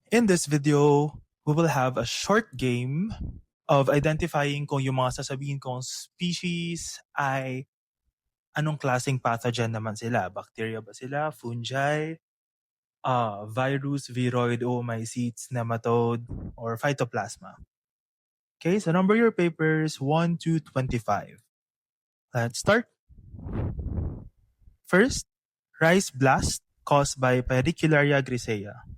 In this video, we will have a short game of identifying kung yung mga sasabihin kong species ay anong klaseng pathogen naman sila. Bacteria ba sila? Fungi? Virus, viroid, oomycetes, nematode, or phytoplasma. Okay, so number your papers 1 to 25. Let's start. First, rice blast caused by Pedicularia grisea.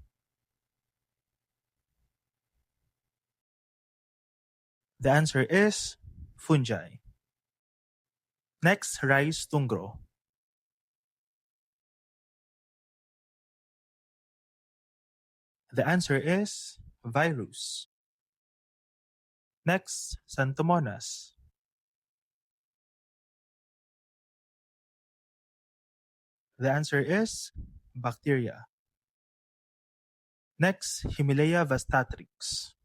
The answer is fungi. Next, rice tungro. The answer is virus. Next, Xanthomonas. The answer is bacteria. Next, Himalaya vastatrix.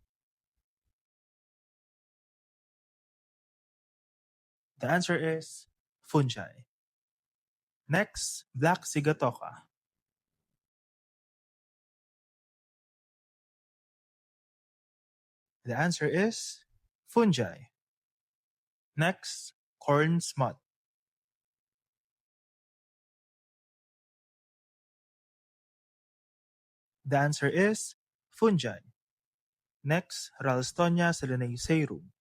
The answer is fungi. Next, Black Sigatoka. The answer is fungi. Next, corn smut. The answer is fungi. Next, Ralstonia solanacearum.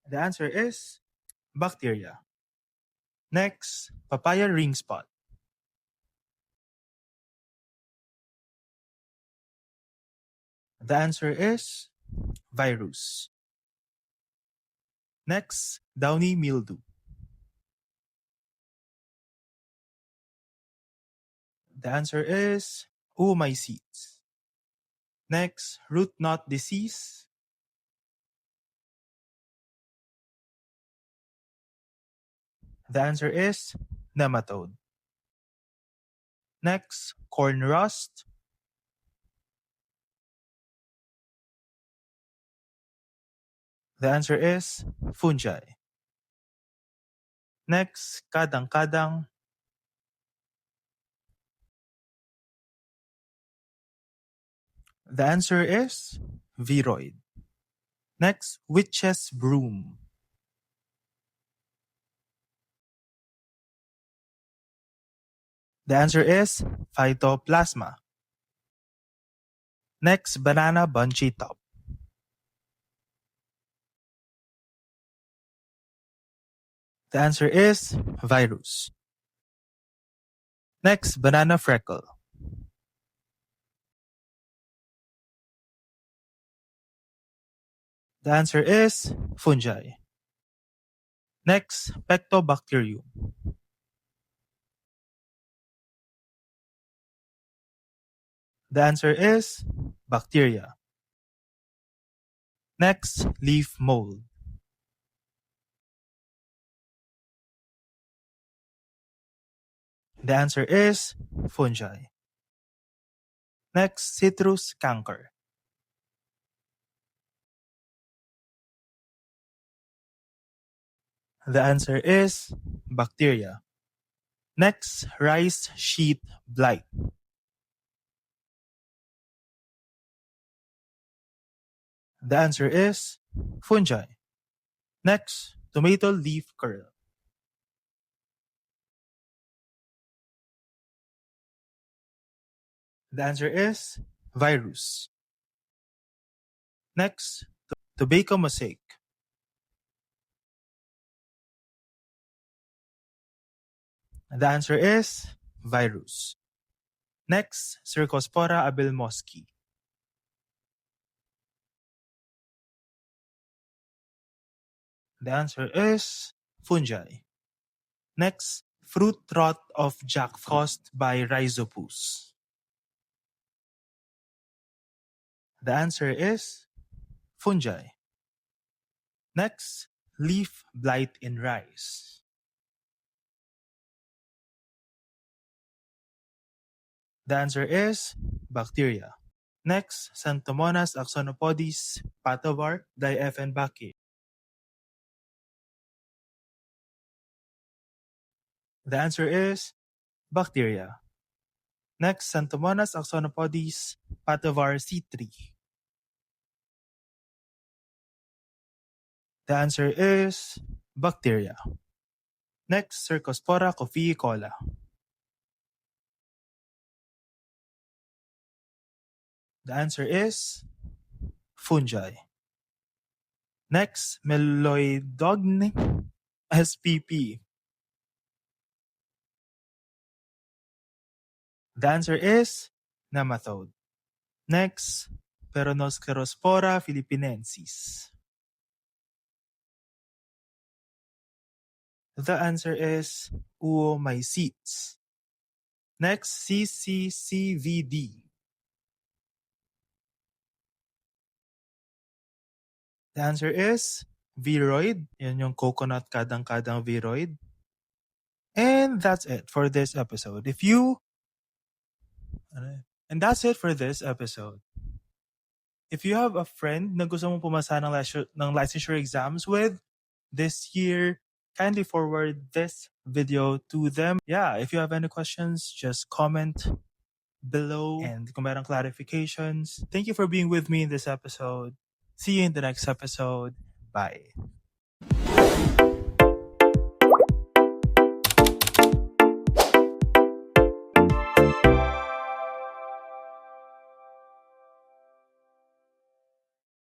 The answer is bacteria. Next, papaya ring spot. The answer is virus. Next, downy mildew. The answer is oomycetes. Next, root knot disease. The answer is nematode. Next, corn rust. The answer is fungi. Next, kadang-kadang. The answer is viroid. Next, witch's broom. The answer is phytoplasma. Next, banana bunchy top. The answer is virus. Next, banana freckle. The answer is fungi. Next, Pectobacterium. The answer is bacteria. Next, leaf mold. The answer is fungi. Next, citrus canker. The answer is bacteria. Next, rice sheath blight. The answer is fungi. Next, tomato leaf curl. The answer is virus. Next, tobacco mosaic. The answer is virus. Next, Cercospora abelmoski. The answer is fungi. Next, fruit rot of jackfruit caused by rhizopus. The answer is fungi. Next, leaf blight in rice. The answer is bacteria. Next, Xanthomonas axonopodis patovar dieffenbachii. The answer is bacteria. Next, Xanthomonas axonopodis, Patavar C3. The answer is bacteria. Next, Cercospora coffeicola. The answer is fungi. Next, Meloidogne SPP. The answer is nematode. Next, Peronoscerospora philippinensis. The answer is oomycetes. Next, CCCVD. The answer is viroid. Yan yung coconut kadang-kadang viroid. And that's it for this episode. That's it for this episode. If you have a friend na gusto mong pumasa ng licensure exams with this year, kindly forward this video to them. Yeah, if you have any questions, just comment below. And kung merong clarifications, thank you for being with me in this episode. See you in the next episode. Bye.